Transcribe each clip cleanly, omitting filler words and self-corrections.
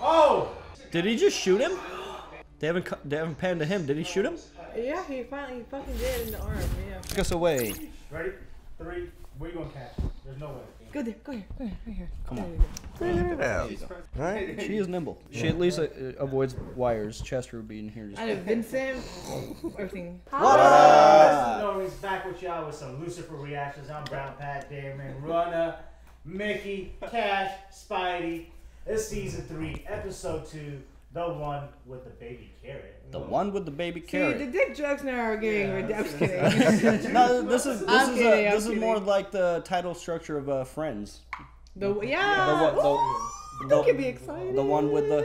Oh! Did he just shoot him? They haven't panned to him. Did he shoot him? Yeah, he finally fucking did in the arm. Yeah. Take us away. Ready? 3. Where you gonna catch? There's no way. Go there. Go here. Go here. Right here. Come on. Yeah. Right? She is nimble. She at least avoids wires. Chester would be in here. I know Vincent. Everything. What up? Normies back with y'all with some Lucifer reactions. I'm Brown Pat, Damon, Runner, Mickey, Cash, Spidey. It's season 3, episode 2. The one with the baby carrot. The one with the baby carrot. See, the dick jokes now are getting ridiculous. I'm kidding. No, this is more kidding. like the title structure of Friends. Don't get me excited. The one with the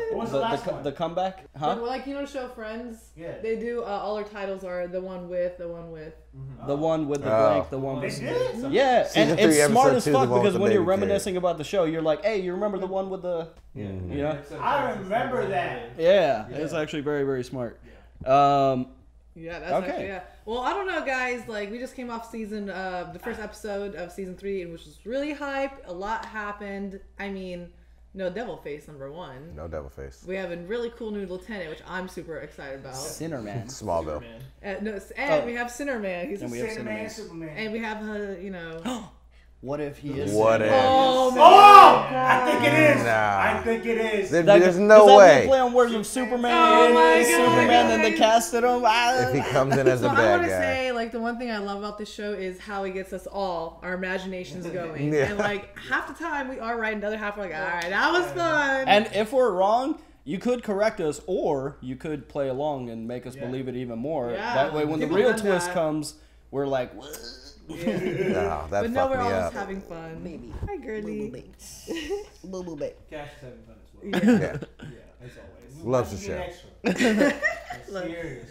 the comeback, huh? Like, you know, the show Friends. Yeah. They do all their titles are the one with. The one with the blank, the one with. Yeah, Season and it's 3, smart as episode 2, fuck the one because with when the you're baby reminiscing about the show, you're like, hey, you remember the one with the. Yeah. You know? I remember that. Yeah, it's actually very, very smart. Yeah, that's actually, yeah. Well, I don't know, guys. Like, we just came off the first episode of season 3, which was really hype. A lot happened. I mean, no devil face, number 1. No devil face. We have a really cool new lieutenant, which I'm super excited about. Sinner Man. Smallville. We have Sinner Man. He's Sinner Man, Superman. And we have you know. What if he is? What if? Oh, Oh! I think it is. Nah. I think it is. There's no way. Play on words of Superman. Oh my God. Superman, then they casted him. If he comes in as a So I bad want to guy. say, like, the one thing I love about this show is how it gets us all, our imaginations going. Yeah. And, like, half the time we are right, and the other half we're like, all right, that was fun. And if we're wrong, you could correct us, or you could play along and make us believe it even more. Yeah. That way, when the People real done twist that. comes, we're like, what? No, that But no, fucked we're me all up. just having fun. Baby. Hi, girly. Boo baby. Cash is having fun as well. Yeah. Yeah, as always. Loves the show. Serious.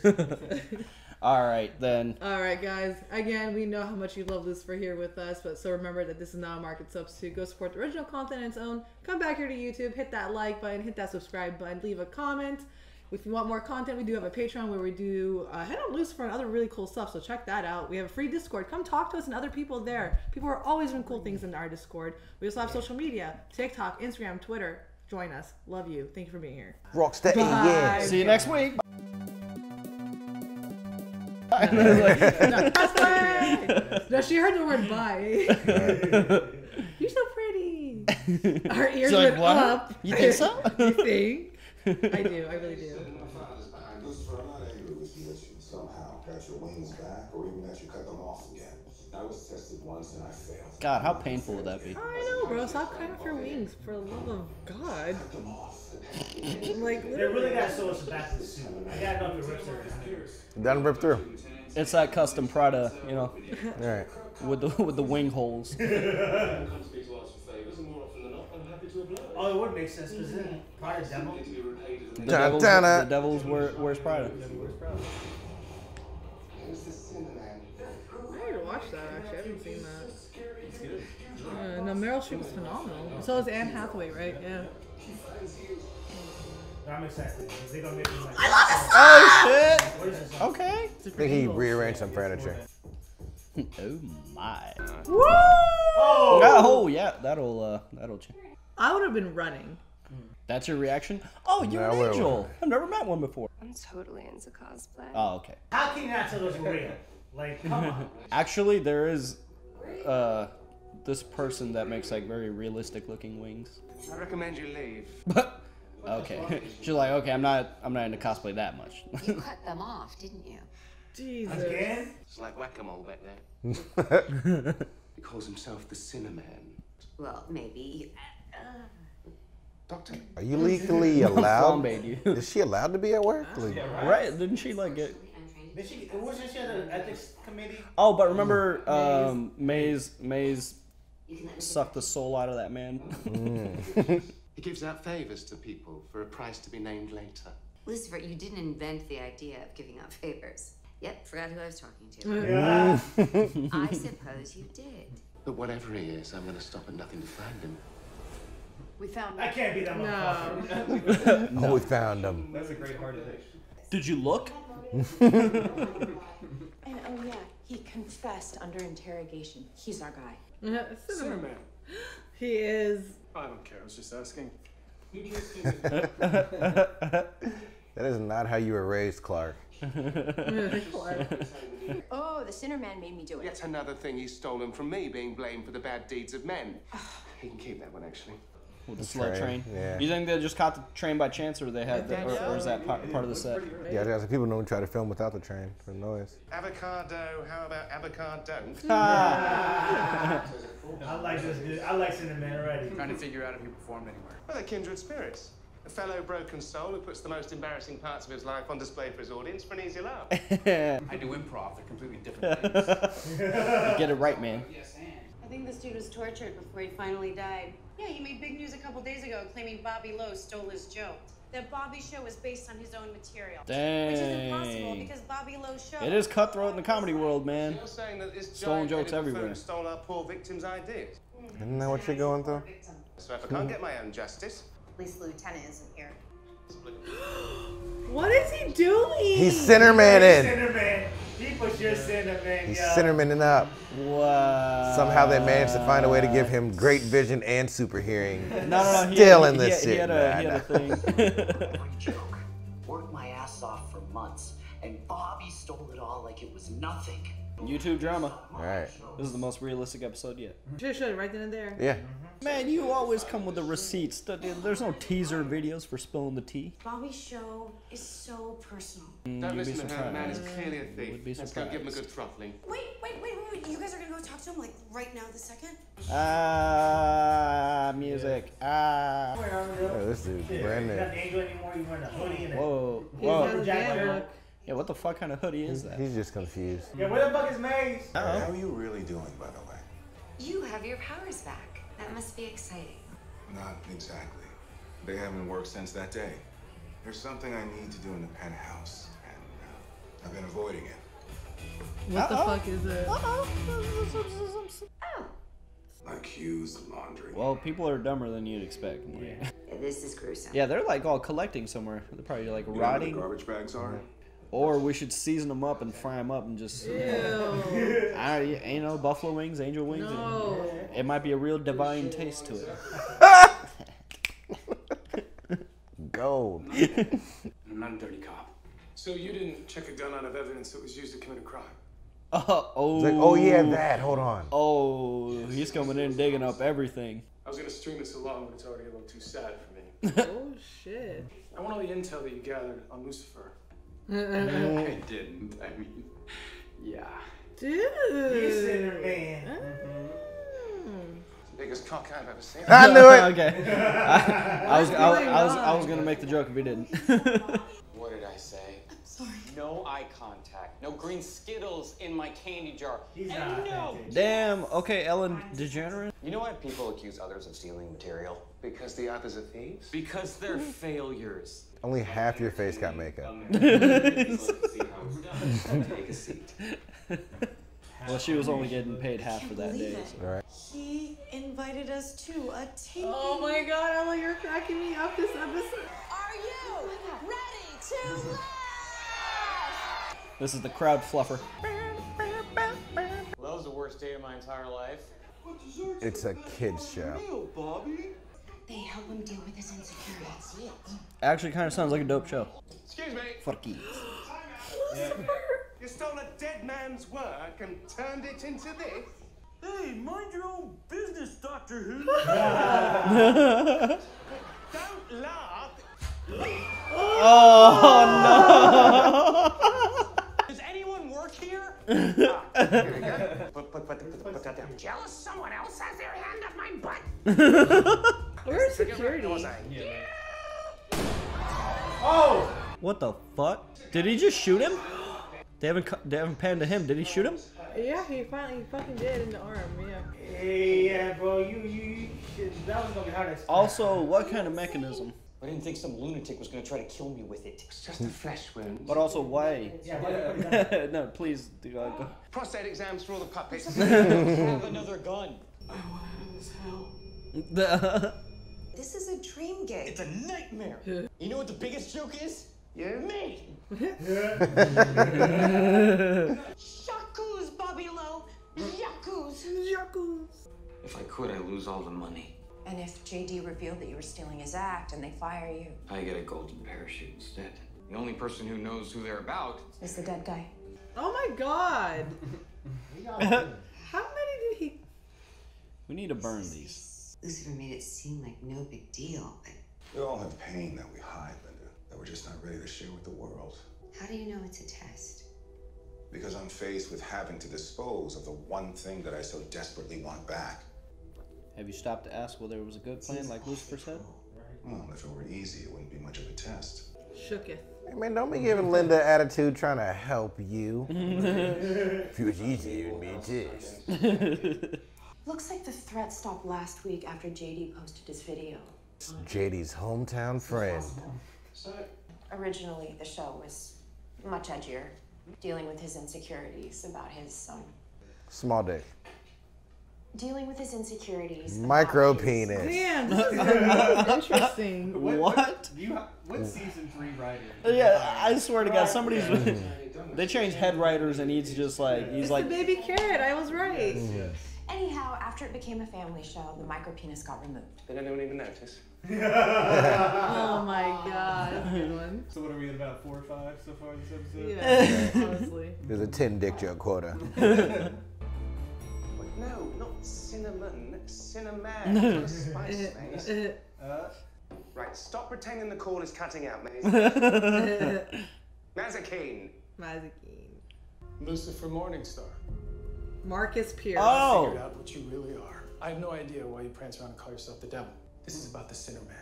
All right, then. All right, guys. Again, we know how much you love Lucifer here with us, but so remember that this is not a market substitute. Go support the original content on its own. Come back here to YouTube, hit that like button, hit that subscribe button, leave a comment. If you want more content, we do have a Patreon where we do head on Lucifer and other really cool stuff, so check that out. We have a free Discord. Come talk to us and other people there. People are always doing cool things in our Discord. We also have social media, TikTok, Instagram, Twitter. Join us. Love you. Thank you for being here. Rocksteady, yeah. See you next week. No, she heard the word bye. You're so pretty. Our ears She's like, went what? up. You think so? You think? I do. I really do. Lucifer, I'm not angry with you that you somehow got your wings back or even that you cut them off again. I was tested once and I failed. God, how painful would that be? I know, bro. Stop cutting off your wings, for the love of God. Like, They really got to show us back to the suit. I gotta know if it rips her. Doesn't rip through. It's that custom Prada, you know, All right. with the wing holes. Oh, it would make sense because then Prada devil. The Devils wears Prada. I need to watch that, actually. I haven't seen that. No, Meryl Streep is phenomenal. So is Anne Hathaway, right? Yeah. I'm excited. They're gonna make me like. Oh shit! What is this? Okay. I think he rearranged some furniture. Oh my. Woo! Oh yeah, that'll change. I would have been running. That's your reaction? Oh, you're No, an wait. angel. I've never met one before. I'm totally into cosplay. Oh, okay. How can you not tell us real? Like, come on. Actually, there is this person that makes like very realistic looking wings. I recommend you leave. Okay. She's like, okay, I'm not into cosplay that much. You cut them off, didn't you? Jesus. Again? It's like whack-a-mole back there. He calls himself the Sinner Man. Well, maybe. Doctor? Are you legally allowed? Flambe, Is she allowed to be at work? Right? Didn't she like get? Did she? Wasn't she at an ethics committee? Oh, but remember, Maze sucked the soul out of that man. He gives out favors to people for a price to be named later. Lucifer, you didn't invent the idea of giving out favors. Yep, forgot who I was talking to. Yeah. I suppose you did. But whatever he is, I'm going to stop at nothing to find him. We found I can't be that No. motherfucker. Oh, we found him. That's a great hard thing. Did you look? And oh yeah, he confessed under interrogation. He's our guy. Cinnamon. He is. I don't care, I was just asking. That is not how you were raised, Clark. Oh, the Sinner Man made me do it. Yet another thing he's stolen from me, being blamed for the bad deeds of men. He can keep that one, actually. With the slow train. Yeah. You think they just caught the train by chance, or they had, or is that part of the set? Yeah, there's people don't try to film without the train for noise. Avocado, how about avocado? I like this dude. I like Cinnamon already. Trying to figure out if he performed anywhere. Well, they're kindred spirits. A fellow broken soul who puts the most embarrassing parts of his life on display for his audience for an easy laugh. I do improv. They're completely different things. Get it right, man. I think this dude was tortured before he finally died. Yeah, he made big news a couple days ago claiming Bobby Lowe stole his joke. That Bobby's show was based on his own material. Dang. Which is impossible because Bobby Lowe's show... It is cutthroat in the comedy world, man. You're saying that this Stolen jokes everywhere. Stole our poor victims' ideas. Isn't that what you're going through? So if I can't get my own justice... At least the lieutenant isn't here. What is he doing? He's Cinnamon-ing. Cinnamon. He puts your Cinnamon, He's yo. Cinnamoning up. Wow. Somehow they managed to find a way to give him great vision and super hearing. No. Still in this shit. He had a thing. Joke. Worked my ass off for months, and Bobby stole it all like it was nothing. YouTube drama. All right. This is the most realistic episode yet. Should right then and there. Yeah. Man, you always come with the receipts. There's no teaser videos for spilling the tea. Bobby's show is so personal. Don't You'd be listen to her, the man is surprised. clearly a thief. Would be Let's go give him a surprised. good throttling. Wait. You guys are gonna go talk to him, like, right now, this second? Music. Oh, this dude's brand He's new. not the angel anymore. He's wearing a hoodie and Whoa. He's got a Jack band Black. look. Yeah, what the fuck kind of hoodie is that? He's just confused. Yeah, where the fuck is Maze? How are you really doing, by the way? You have your powers back. That must be exciting. Not exactly. They haven't worked since that day. There's something I need to do in the penthouse, and I've been avoiding it. What the fuck is it? Accused laundry. Well, people are dumber than you'd expect. Like, This is gruesome. yeah, they're like all collecting somewhere. They're probably like You know where the rotting. garbage bags are? Or we should season them up and fry them up and just, buffalo wings, angel wings. No. It might be a real divine taste to it. Gold. I'm not a dirty cop. So you didn't check a gun out of evidence that was used to commit a crime? It's like, oh yeah, that. Hold on. Oh, he's coming in digging up everything. I was gonna string this along, but it's already a little too sad for me. Oh shit. I want all the intel that you gathered on Lucifer. I didn't. I mean, yeah. Dude. He's Cinnamon. Biggest cock I've ever seen. I knew it. Okay. I was gonna make the joke if he didn't. What did I say? I'm sorry. No eye contact. No green Skittles in my candy jar. He's And not no. authentic. Damn. Okay, Ellen DeGeneres. You know why people accuse others of stealing material? Because the others are thieves? Because they're failures. Only half your face got makeup. Take a seat. Well, she was only getting paid half for that Believe day. it. So. All right. He invited us to a taping. Oh my god, Ella, you're cracking me up this episode. Are you ready to laugh? This is the crowd fluffer. Well, that was the worst day of my entire life. It's a kid's show. They help him deal with his insecurities. Actually, kind of sounds like a dope show. Excuse me. For kids. You stole a dead man's work and turned it into this? Hey, mind your own business, Doctor Who. Don't laugh. Oh Does anyone work here? Here we go. Put that down. Jealous someone else has their hand up my butt. Where's security? Oh! What the fuck? Did he just shoot him? They haven't panned to him. Did he shoot him? Yeah, he fucking did in the arm, yeah. Yeah, bro, you shit, that was gonna be hard to Also, what kind of mechanism? I didn't think some lunatic was gonna try to kill me with it. It's just a flesh wound. But also, why? Yeah, No, please do go. Prostate exams for all the puppets. Have another gun. I want out of this hell. This is a dream gig. It's a nightmare. You know what the biggest joke is? You? Me. Yaku's, Bobby Lowe. Yaku's. Yaku's. If I could, I'd lose all the money. And if JD revealed that you were stealing his act and they fire you, I get a golden parachute instead. The only person who knows who they're about is the dead guy. Oh my god. How many did he... We need to burn these. Lucifer made it seem like no big deal, but We all have pain that we hide, Linda, that we're just not ready to share with the world. how do you know it's a test? Because I'm faced with having to dispose of the one thing that I so desperately want back. Have you stopped to ask whether it was a good plan, like Lucifer said? Well, if it were easy, it wouldn't be much of a test. Shooketh. Hey man, don't be giving Linda attitude trying to help you. If it was easy, it would be this. Looks like the threat stopped last week after JD posted his video. JD's hometown friend. Originally, the show was much edgier, dealing with his insecurities about his Small dick. dealing with his insecurities. Micro penis. Damn, this is interesting. What? What season 3 writer? Yeah, I swear to God, somebody's. They changed head writers, and he's just like It's the baby carrot. I was right. Anyhow, after it became a family show, the micro penis got removed. Did anyone even notice? Oh my god, that's a good one. So what are we at, about 4 or 5 so far this episode? Yeah, honestly. There's a 10 dick joke quota. No, not cinnamon, cinnamon. Spice, mate. Right, stop pretending the call is cutting out, mate. Mazikeen. Mazikeen. Lucifer Morningstar. Marcus Pierce. I figured out what you really are. I have no idea why you prance around and call yourself the devil. This is about the sinner man.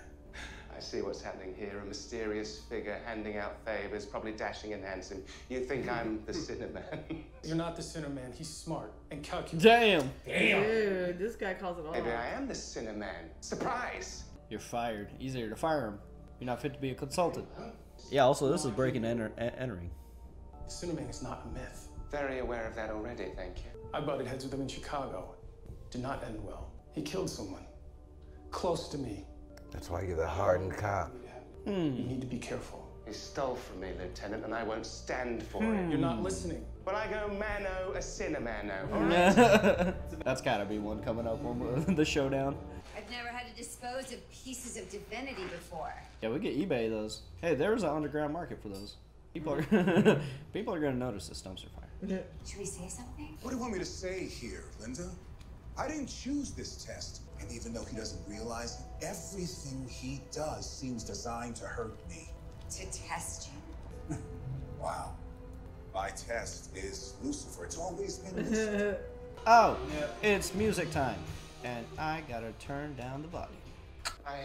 I see what's happening here. A mysterious figure handing out favors, probably dashing and handsome. You think I'm the sinner man? You're not the sinner man. He's smart and calculated. Damn. Dude, this guy calls it all. Maybe I am the sinner man. Surprise! You're fired. Easier to fire him. You're not fit to be a consultant. Yeah, also, this is breaking and entering. The sinner man is not a myth. Very aware of that already, thank you. I butted heads with him in Chicago. Did not end well. He killed someone. Close to me. That's why you're the hardened cop. You need to be careful. He stole from me, Lieutenant, and I won't stand for it. You're not listening. When I go mano, a sinner mano, all right? That's gotta be one coming up on the showdown. I've never had to dispose of pieces of divinity before. Yeah, we get eBay those. Hey, there's an underground market for those. People are people are gonna notice this dumpster fire. Should we say something? What do you want me to say here, Linda? I didn't choose this test. And even though he doesn't realize it, everything he does seems designed to hurt me. To test you. Wow. My test is Lucifer. It's always been Lucifer. Oh, it's music time, and I gotta turn down the volume. I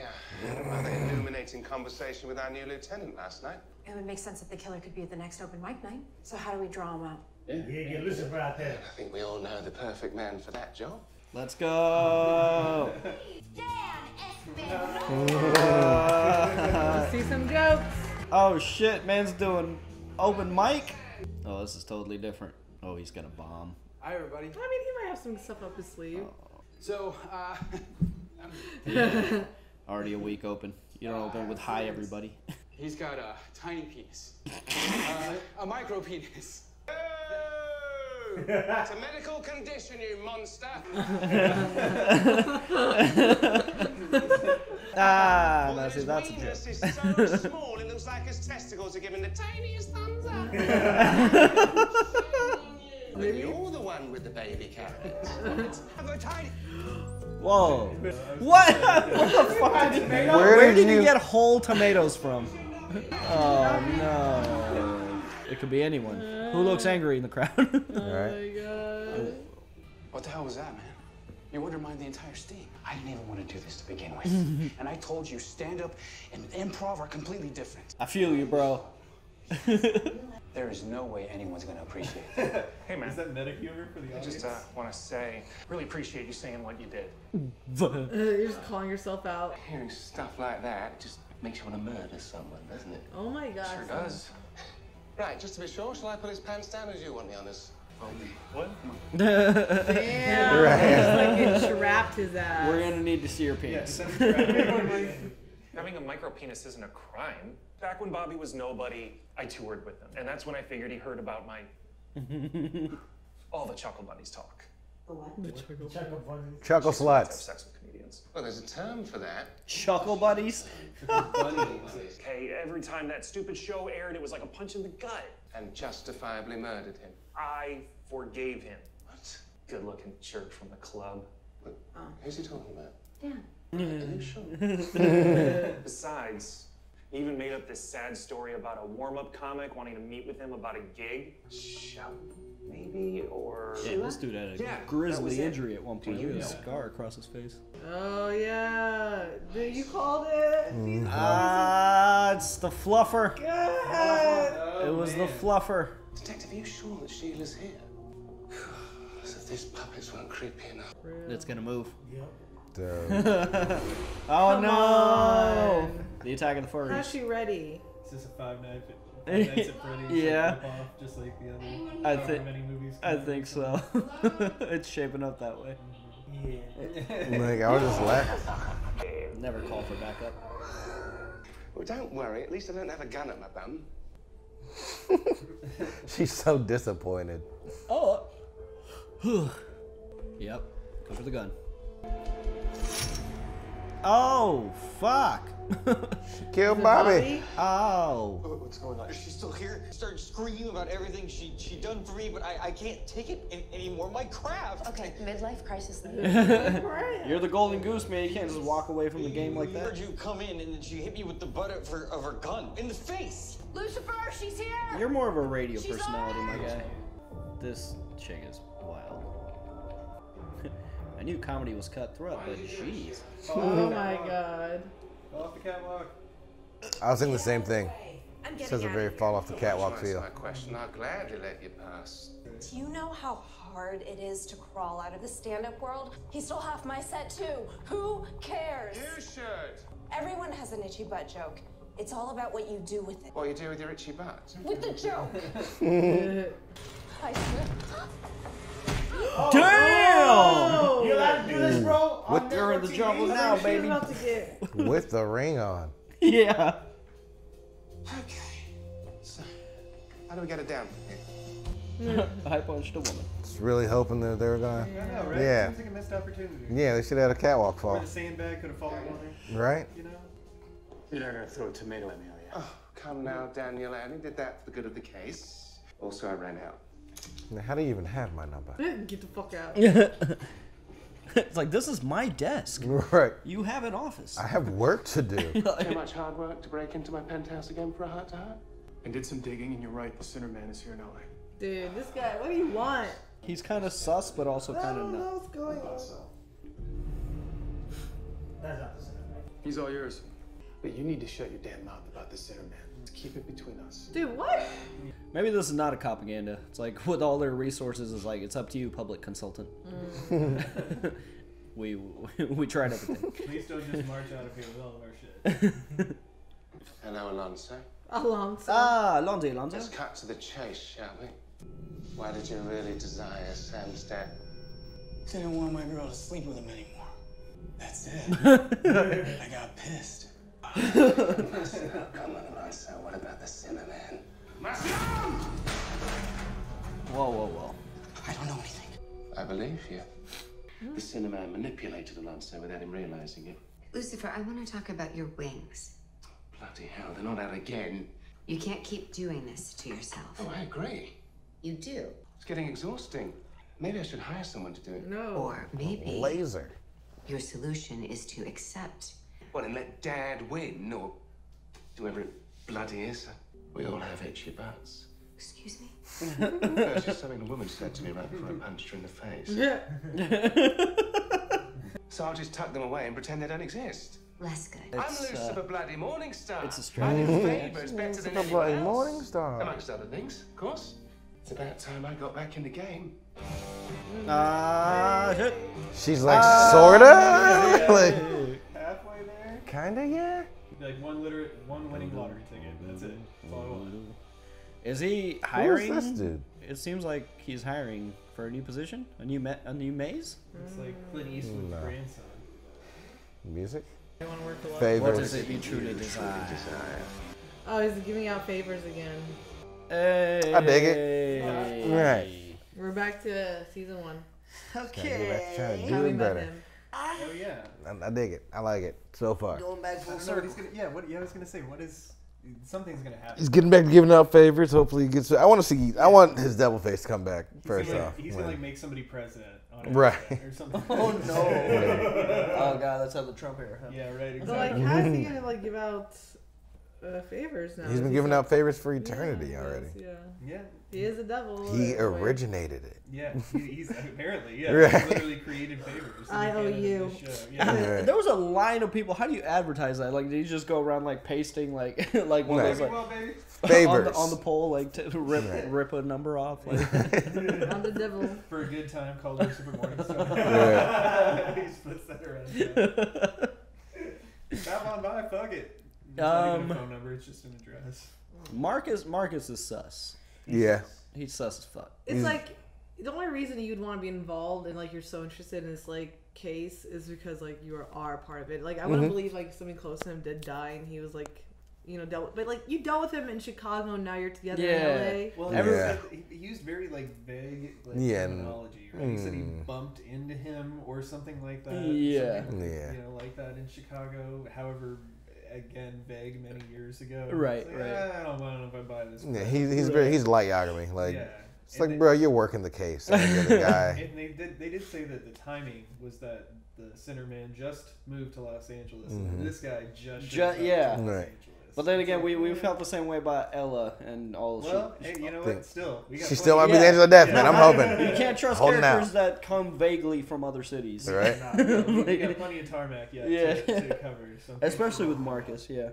had a rather illuminating conversation with our new lieutenant last night. It would make sense that the killer could be at the next open mic night. So how do we draw him out? Yeah, get Lucifer out there. I think we all know the perfect man for that job. Let's go. Let's see some jokes. Oh shit, man's doing open mic. Oh, this is totally different. Oh, he's got a bomb. Hi, everybody. I mean, he might have some stuff up his sleeve. So, Already a week open. You don't open with hi, everybody. he's got a tiny penis. A micro penis. It's a medical condition, you monster. No, see, that's a joke. His penis is so small, it looks like his testicles are giving the tiniest thumbs up. Maybe you're the one with the baby carrot. I've got a tiny... Whoa. What? What the fuck did he... Where did he get whole tomatoes from? Oh, no. It could be anyone. Who looks angry in the crowd? Oh my god. What the hell was that, man? You undermined the entire steam. I didn't even want to do this to begin with. And I told you, stand-up and improv are completely different. I feel you, bro. There is no way anyone's going to appreciate it. Hey, man. Is that meta humor for the I audience? just want to say, really appreciate you saying what you did. You're just calling yourself out. Hearing stuff like that just makes you want to murder someone, doesn't it? Oh my god. Sure does. Right, just to be sure, shall I put his pants down as you want the honors? What? Damn. Right. It's like it trapped his ass. We're gonna need to see your penis. Having a micro penis isn't a crime. Back when Bobby was nobody, I toured with him. And that's when I figured he heard about my... all the Chuckle Buddies talk. The what? The chuckle. Chuckle bunnies. Chuckle Have sluts. sex with comedians. Well, there's a term for that. Chuckle buddies. Okay, every time that stupid show aired, it was like a punch in the gut. And justifiably murdered him. I forgave him. What? Good-looking jerk from the club. Who's he talking about? Dan. Are you sure? Besides, he even made up this sad story about a warm-up comic wanting to meet with him about a gig. Shout, maybe, or... Yeah, this dude had a Yeah, that was grisly it. injury at one point. He Do had you a know? scar across his face. Oh yeah, dude, you called it. It's the fluffer. God. It was the fluffer. Detective, are you sure that Sheila's here? So these puppets weren't creepy enough. It's gonna move. Yep. Oh Come no! on. The attack of the furries. How's she ready? Is this a Five Nights at Freddy's? Yeah. Off, just like the other. I however think. many movies I come out. think so. It's shaping up that way. Yeah. Like, I was just laughing. Never call for backup. Well, don't worry. At least I don't have a gun at my bum. She's so disappointed. Oh. Yep. Go for the gun. Oh, fuck. She killed Bobby. Oh. What's going on? She's still here. Started screaming about everything she done for me, but I can't take it anymore. My craft. Okay, midlife crisis. You're the golden goose, man. You can't just walk away from the game like I heard that. you come in and then she hit me with the butt of her gun in the face. Lucifer, she's here. You're more of a radio She's personality, on my it. guy. This chick is wild. I knew comedy was cutthroat, but jeez. Oh my god. Fall off the catwalk. I was thinking the same thing. I'm It getting says a out very of here. fall off the catwalk Answer feel. my question. I'll gladly let you pass. Do you know how hard it is to crawl out of the stand-up world? He stole half my set too. Who cares? You should. Everyone has an itchy butt joke. It's all about what you do with it. What you do with your itchy butt? With the joke. I Damn! You allowed to do this, bro? With her in the jungle now, baby. About to get. With the ring on. Yeah. Okay. So, how do we get it down from here? I punched a woman. Just really hoping that they were gonna. I know, right? Yeah. Seems like a missed opportunity. Yeah, they should have had a catwalk Or fall. the sandbag could have fallen on her. Right? You know? You're not gonna throw a tomato at me, are you? Oh, come now, Daniel. I only did that for the good of the case. Also, I ran out. Now, how do you even have my number? Get the fuck out. It's like, this is my desk. Right. You have an office. I have work to do. Too much hard work to break into my penthouse again for a heart-to-heart? I did some digging, and you're right. The Center Man is here in LA. Dude, this guy, what do you want? He's kind of sus, but also I kind of don't know not. what's going on. That's not the same. He's all yours. But you need to shut your damn mouth about the Center Man. Keep it between us. Dude, what? Maybe this is not a propaganda. It's like, with all their resources, it's like, it's up to you, public consultant. we tried everything. Please don't just march out of here with all of our shit. Hello, Alonso. Alonso. Ah, Alonso. Let's cut to the chase, shall we? Why did you really desire Sam's death? I didn't want my girl to sleep with him anymore. That's it. I got pissed. Now, come on, Alonso. What about the Sinner Man? Whoa, whoa, whoa. I don't know anything. I believe you. The Sinner Man manipulated Alonso without him realizing it. Lucifer, I want to talk about your wings. Bloody hell, they're not out again. You can't keep doing this to yourself. Oh, I agree. You do. It's getting exhausting. Maybe I should hire someone to do it. No. Or maybe Laser. your solution is to accept. Well, and let Dad win, or whoever it bloody is. We all have itchy butts. Excuse me? That's just something a woman said to me right before I punched her in the face. Yeah. So I'll just tuck them away and pretend they don't exist. Less good. I'm Lucifer Bloody Morningstar. it's a I strategy. do favors better than Lucifer Bloody anyone else. Morningstar. Amongst other things, of course. It's about time I got back in the game. Shit. She's like, sorta? Like, Halfway there. kinda, yeah? Like one winning lottery ticket. That's it. That's all I want. Is he Who hiring? is this dude? It seems like he's hiring for a new position, a new maze. It's like Clint Eastwood's No. grandson. Music? I want to work a lot. Favors. What is it you truly desire? Oh, he's giving out favors again. Hey. I dig it. Right. We're back to season 1. Okay. Trying to Tell do me it about better. him. Oh yeah. I dig it. I like it so far. Going back I full don't know what he's circle. gonna. Yeah. What? Yeah. I was gonna say. What is? Something's gonna happen. He's getting back to giving out favors. Hopefully he gets. I want to see. I want his devil face to come back first off. He's gonna like make somebody president. On Right. Or something. Oh no. Oh god, let's have the Trump era. Huh? Yeah. Right. Exactly. But like, how's he gonna like give out favors now? He's been giving out favors for eternity already. Yeah. Yeah. He is a devil. He originated it. Yeah, he's apparently, yeah, Right. he literally created favors. I owe you. Yeah. There was a line of people. How do you advertise that? Like, did you just go around like pasting like like one of those like favors on the pole, like to rip a number off? Like. I'm the devil. For a good time called Lucifer Morningstar. Yeah. He splits that around. Stop on by, fuck it. It's not even a phone number, it's just an address. Marcus is sus. Yeah. He's sus as fuck. It's like the only reason you'd want to be involved and like you're so interested in this like case is because like you are part of it. Like I wouldn't believe like something close to him did die and he was like, you know, dealt with, but like you dealt with him in Chicago and now you're together in LA. Well, he used very like vague terminology, right? He said he bumped into him or something like that. Yeah. You know, like that in Chicago. However, again, vague many years ago. Right, like, right. I don't know if I buy this. Yeah, he's light yagami. Like, yeah. it's like, bro, you're working the case. And you're the guy. And they did say that the timing was that the Sinner Man just moved to Los Angeles, and this guy just yeah. to Los Right. Angeles. But then again, we felt the same way about Ella and all. Well, hey, you know what? Still, we got She still might be the Angel of Death, man. I'm hoping. You can't trust Holding characters out. that come vaguely from other cities. Right. We got plenty of tarmac yet to cover. So. Especially with Marcus, yeah.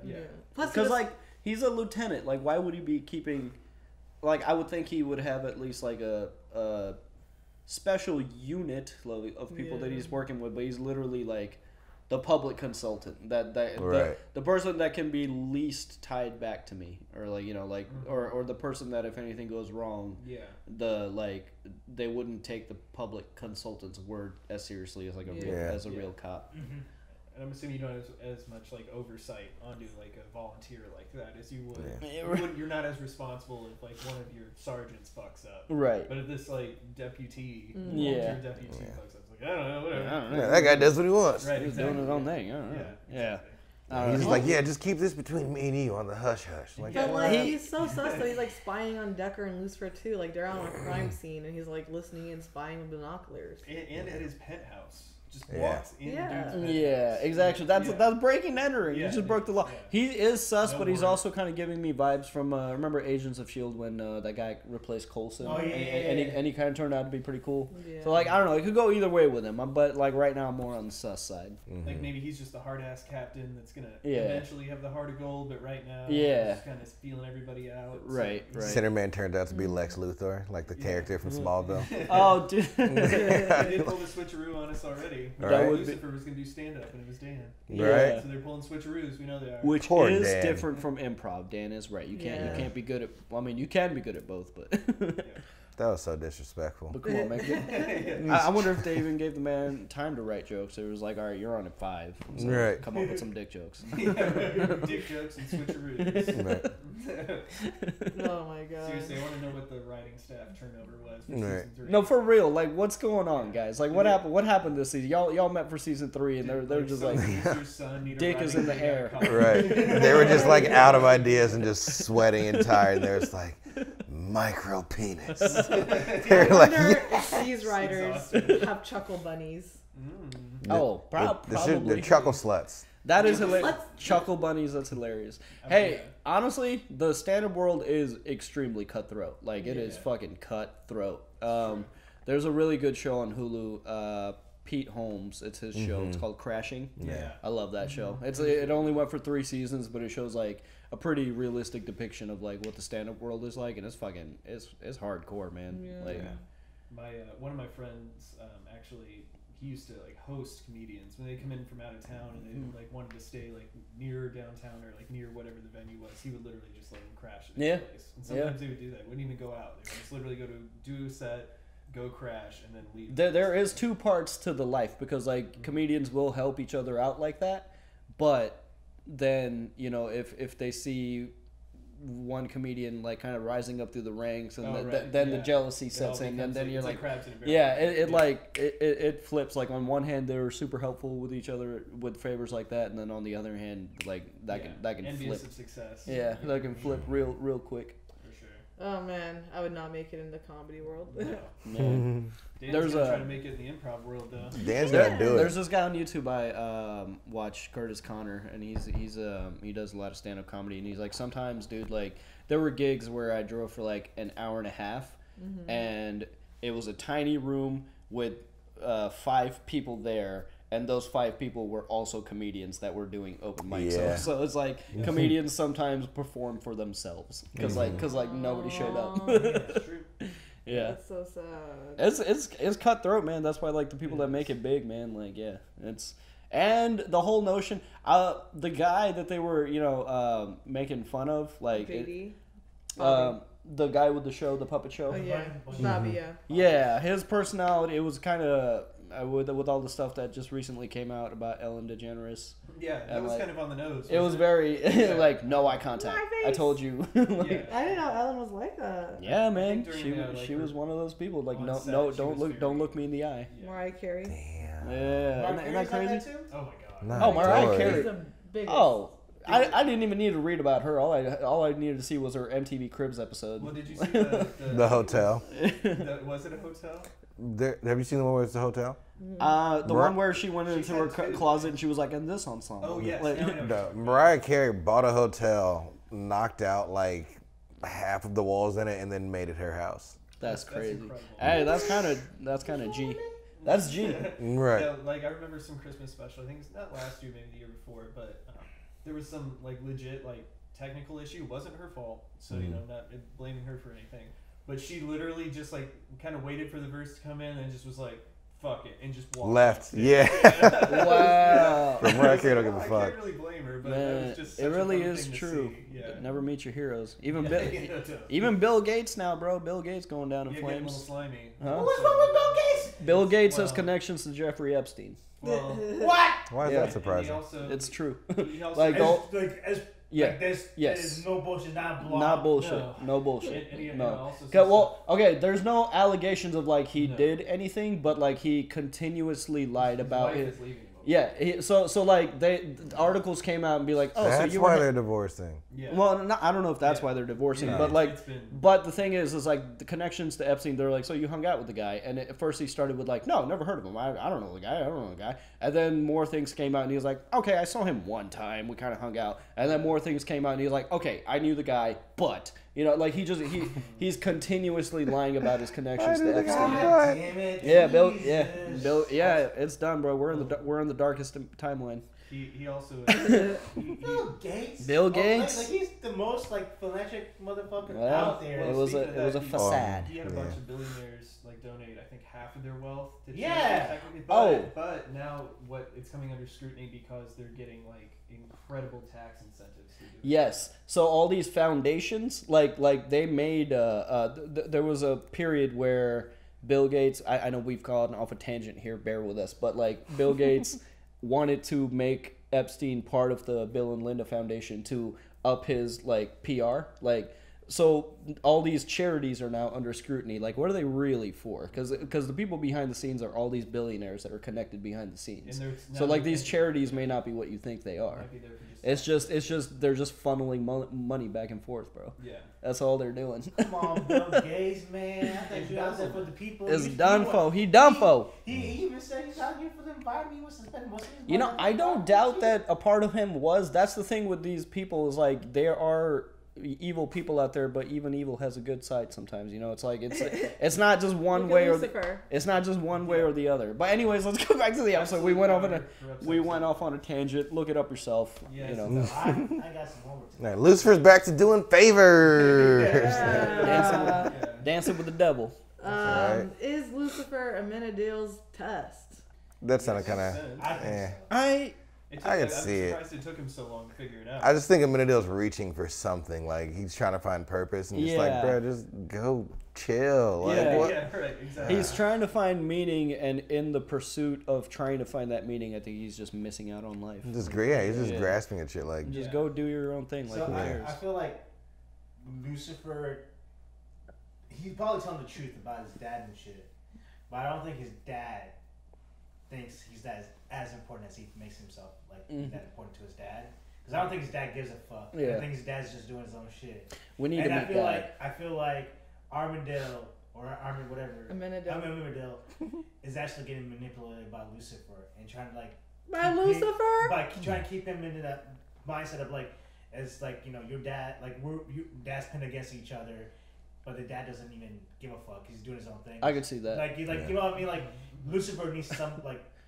Because like he's a lieutenant. Like, why would he be keeping? Like, I would think he would have at least like a special unit of people that he's working with, but he's literally like the public consultant, that right. the person that can be least tied back to me, or like, you know, like or the person that if anything goes wrong, they wouldn't take the public consultant's word as seriously as like a real cop. And I'm assuming you don't have as much like oversight onto like a volunteer like that as you would. Yeah. You're not as responsible if like one of your sergeants fucks up. Right. But if this like deputy, volunteer deputy fucks up, it's like I don't know, whatever. I don't know. Yeah, that guy does what he wants. Right, He's doing his own thing. I don't know. Yeah. He's like, yeah, just keep this between me and you on the hush hush. Like, But like he's so sus though. He's like spying on Decker and Lucifer too. Like they're out on a crime scene and he's like listening and spying with binoculars. And at his penthouse. Just walks in. Yeah, exactly. That's breaking and entering. Yeah, he just broke the law. yeah. He is sus, No but he's worries. also kind of giving me vibes from remember Agents of S.H.I.E.L.D. when that guy replaced Coulson, and he kind of turned out to be pretty cool. Yeah. So like I don't know, it could go either way with him, but like right now I'm more on the sus side. Like maybe he's just the hard ass captain that's gonna eventually have the heart of gold, but right now he's just kind of feeling everybody out. Right. Sinner Man turned out to be Lex Luthor, like the character from Smallville. Oh, dude. They did pull the switcheroo on us already. Right. Lucifer was gonna do stand up and it was Dan. Right. So they're pulling switcheroos. We know they are. Which Poor is Dan. different from improv. Dan is right. You can't be good at. Well, I mean, you can be good at both, but. That was so disrespectful. But come on, man. I wonder if they even gave the man time to write jokes. It was like, all right, you're on at 5. So right. Come up with some dick jokes. Dick jokes and switcheroos. Right. Oh my god. Seriously, I want to know what the writing staff turnover was for season 3. No, for real. Like, what's going on, guys? Like, what happened? What happened this season? Y'all met for season 3, and they're just like, dick is in the air. Right. They were just like out of ideas and just sweating and tired. And they're just like, micro penis. I wonder if these writers have chuckle bunnies. Oh, probably. The chuckle sluts. That is hilarious. Chuckle bunnies, that's hilarious. Hey, honestly, the stand-up world is extremely cutthroat. Like, it is fucking cutthroat. There's a really good show on Hulu, Pete Holmes. It's his show. It's called Crashing. Yeah. I love that show. It only went for 3 seasons, but it shows, like, a pretty realistic depiction of, like, what the stand-up world is like, and it's fucking, it's hardcore, man. Yeah. Like, My one of my friends actually, he used to like host comedians when they come in from out of town and they like wanted to stay like near downtown or like near whatever the venue was. He would literally just let them crash at his place. And sometimes they would do that. Wouldn't even go out. They would just literally go to do a set, go crash, and then leave. There is 2 parts to the life, because like comedians will help each other out like that, but then, you know, if they see one comedian like kind of rising up through the ranks, and right. then Yeah. the jealousy It sets all in, and becomes then like- you're it's like, like crabs in a barrel. yeah, it Yeah. like it flips. Like on one hand, they're super helpful with each other with favors like that, and then on the other hand, like that can Envious flip. of success. Yeah, that can flip real quick. For sure. Oh man, I would not make it in the comedy world. Man. Dan's There's gonna a try to make it in the improv world though. Dan's gonna do it. There's this guy on YouTube I watch, Curtis Connor, and he does a lot of stand up comedy, and he's like, sometimes, dude, like there were gigs where I drove for like an hour and a half, and it was a tiny room with 5 people there. And those 5 people were also comedians that were doing open mics. Yeah. So it's like comedians sometimes perform for themselves because like nobody showed up. Yeah. That's so sad. It's cutthroat, man. That's why like the people that make it big, man. Like and the whole notion. The guy that they were making fun of, like JD? the guy with the show, the puppet show. Oh yeah, Bobby. Yeah. Yeah, his personality. It was kind of. With all the stuff that just recently came out about Ellen DeGeneres. Yeah, that was kind of on the nose. It was very like no eye contact. I told you. I didn't know Ellen was like that. Yeah, man. during, She was one of those people. Like on set, don't look me in the eye. Mariah Carey. Yeah, isn't that crazy? Oh my god. Mariah Carey. She's the biggest. Oh. I didn't even need to read about her. All I needed to see was her MTV Cribs episode. Well, did you see the hotel? Was it a hotel? Have you seen the one where it's the hotel? The one where she went into her closet and she was like, "In this ensemble." Oh yes. Mariah Carey bought a hotel, knocked out like half of the walls in it, and then made it her house. That's crazy. incredible. Hey, that's kind of G. That's G. Right. Yeah, like I remember some Christmas special. I think it's not last year, maybe the year before, but there was some like legit like technical issue. It wasn't her fault, so not blaming her for anything. But she literally just like kind of waited for the verse to come in and just was like, "Fuck it," and just walked. Left. Yeah. Wow. Mariah Carey don't give a fuck. I can't really blame her, but that was just such it really a fun is thing to true. see. Yeah. Never meet your heroes. Even Bill Gates now, bro. Bill Gates going down in Getting a little flames. slimy. Huh? What's wrong with Bill Gates? Bill Gates has connections to Jeffrey Epstein. Well, What? Why is that surprising? It's true. He also- Like, There's no bullshit, not blog. Not bullshit. No bullshit. And he No. also Okay, well, okay, there's no allegations of like he did anything, but like he continuously lied about wife it. is leaving him. Yeah, so like the articles came out and be like, oh, That's so you why were they're divorcing. Yeah. well, I don't know if that's why they're divorcing, Yeah, but like, it's been- but the thing is like the connections to Epstein. They're like, so you hung out with the guy, and at first he started with like, no, never heard of him. I don't know the guy. I don't know the guy. And then more things came out, and he was like, okay, I saw him one time. We kind of hung out, and then more things came out, and he was like, okay, I knew the guy, but like he's continuously lying about his connections to Epstein. God damn it. Yeah, Bill. Jesus. Yeah, it's done, bro. We're in the darkest timeline. He also Bill Gates. Bill Gates? Like he's the most like philanthropic motherfucker Well, out there. it was speaking of a that, facade. He had a bunch of billionaires like donate, I think, half of their wealth to charity. Yeah. Technically, but now it's coming under scrutiny because they're getting like incredible tax incentives. To do it. Yes. So all these foundations, like they made. There was a period where Bill Gates. I know we've gone off a tangent here. Bear with us, but like Bill Gates wanted to make Epstein part of the Bill and Linda Foundation to up his like PR. Like, so all these charities are now under scrutiny. Like, what are they really for? Because the people behind the scenes are all these billionaires that are connected behind the scenes. So like these charities may not be what you think they are. It's just they're just funneling money back and forth, bro. Yeah. That's all they're doing. Come on, Bill Gates, man. I thought you out there for the people. It's done for. He done for. He even said he's out here for the environment. He wants to spend most of his You know, money I on don't doubt that a part of him was. That's the thing with these people is like there are evil people out there, but even evil has a good side sometimes. You know, it's like it's not just one way or it's not just one way or the other. But anyways, let's go back to the episode. We went off on a tangent. Look it up yourself. Yes, you know. no, I got some homework. All right, Lucifer's back to doing favors. Dancing with the devil. Is Lucifer Amenadiel's test? That sounded kind of. I could see it. I'm surprised it took him so long to figure it out. I just think Amenadiel's reaching for something. Like he's trying to find purpose, and just like, bro, just go chill. Like, Yeah. what? Yeah, right, exactly. He's trying to find meaning, and in the pursuit of trying to find that meaning, I think he's just missing out on life. He's just grasping at shit. Like, just go do your own thing. Like, So who cares? I feel like Lucifer, he's probably telling the truth about his dad and shit, but I don't think his dad thinks he's as important as he makes himself that important to his dad. Because I don't think his dad gives a fuck. Yeah. I think his dad's just doing his own shit. We need to make that. I feel like Armadale or Armin whatever. Armadale is actually getting manipulated by Lucifer and trying to by Lucifer? By trying to keep him into that mindset of your dad, dad's pinned against each other, but the dad doesn't even give a fuck. He's doing his own thing. I could see that. You know what I mean? Lucifer needs some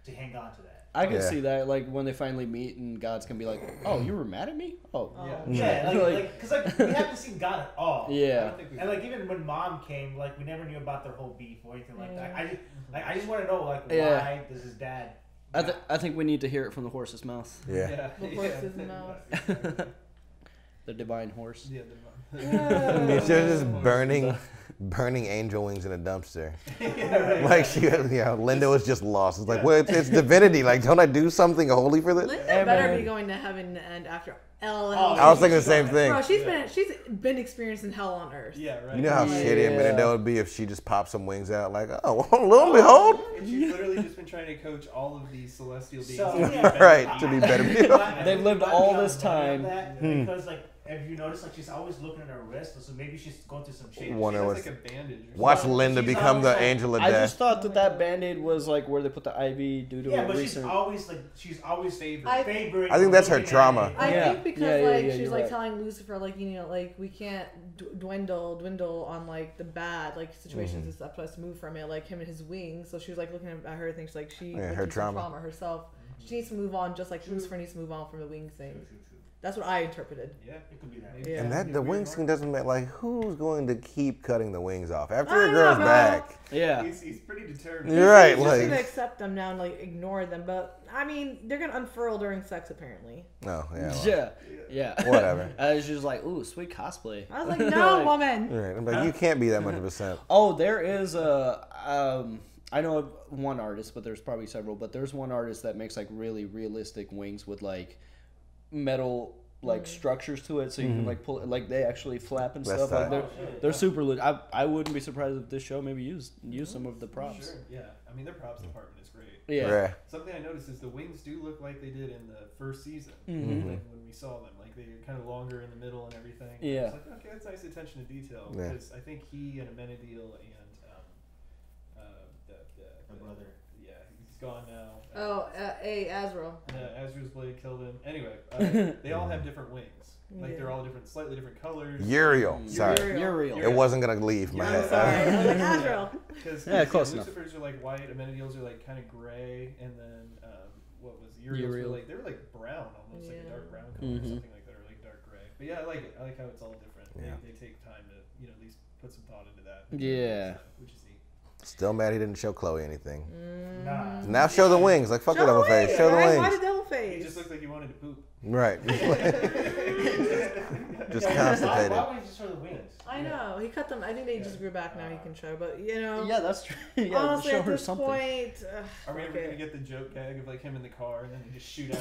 to hang on to that. I can see that, when they finally meet and God's gonna be like, "Oh, you were mad at me? Oh, yeah, because we haven't seen God at all. Yeah, and even when Mom came, we never knew about their whole beef or anything like that. I just want to know why does his dad? I think we need to hear it from the horse's mouth. Yeah. The horse's mouth. The divine horse. Yeah, it's just burning angel wings in a dumpster. Linda was just lost. It's it's divinity. Don't I do something holy for this? Linda better be going to heaven in the end after LL. I was thinking the same thing. Bro, she's been experiencing hell on earth. Yeah, right. You know how shitty Amenadel would be if she just popped some wings out lo and behold. And she's literally just been trying to coach all of these celestial beings to be better people. They've lived all this time. Because if you notice, she's always looking at her wrist, so maybe she's going through some shit. She has a bandage. Watch Linda become the angel of death. I just thought that Band-Aid was where they put the IV due to but research. she's always favoring. I think that's her trauma. I think because she's telling Lucifer we can't dwindle on the bad situations and stuff. Let's move from it him and his wings. So she was looking at her things she her trauma herself. She needs to move on just like Lucifer needs to move on from the wings thing. That's what I interpreted. Yeah, it could be that. Yeah. And the wings thing doesn't matter. Who's going to keep cutting the wings off after a girl's back? Yeah, he's pretty determined. You're right. He's just gonna accept them now and ignore them. But I mean, they're gonna unfurl during sex apparently. Oh yeah. Well. Yeah. Whatever. I was just ooh, sweet cosplay. I was no, woman. Right. I'm you can't be that much of a simp. Oh, there is a. I know of one artist, but there's probably several. But there's one artist that makes really realistic wings with metal structures to it, so you can pull it, they actually flap and stuff. They're super legit. I wouldn't be surprised if this show maybe use some of the props. Sure. Yeah, I mean their props department is great. Yeah. Something I noticed is the wings do look like they did in the first season. Mm-hmm. When we saw them, they're kind of longer in the middle and everything. Yeah. It's okay, that's nice attention to detail because I think he and Amenadiel and the brother. Yeah, he's gone now. Azrael. Yeah, Azrael's blade killed him. Anyway, they all have different wings. They're all slightly different colors. Uriel. Sorry. Uriel. It wasn't going to leave my head. Sorry. I was Azrael. Yeah, close enough. Lucifers are white, Amenadiels are kind of gray, and then what was Uriel? They were brown, almost like a dark brown color or something like that, or dark gray. But yeah, I like it. I like how it's all different. Yeah. They take time to at least put some thought into that. Yeah. Which is neat. Still mad he didn't show Chloe anything. Nah. Now show the wings. Fuck the double face. Show the wings. Why the double face? He just looked like he wanted to poop. Right. Just constipated. Why would he just show the wings? I know. He cut them. I think they just grew back now. He can show, but Yeah, that's true. Yeah, honestly, show at her this something. point, are we ever gonna get the joke gag of him in the car and then they just shoot out?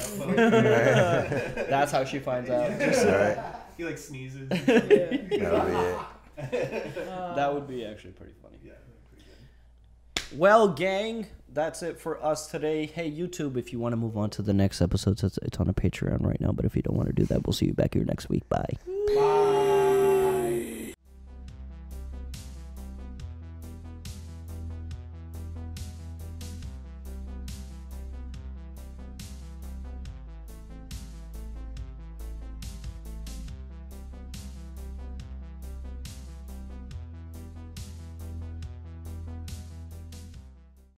That's how she finds out. Right. He sneezes. That would be it. That would be actually pretty funny. Yeah, pretty good. Well, gang, that's it for us today. Hey, YouTube, if you want to move on to the next episodes, it's on a Patreon right now. But if you don't want to do that, we'll see you back here next week. Bye. Bye.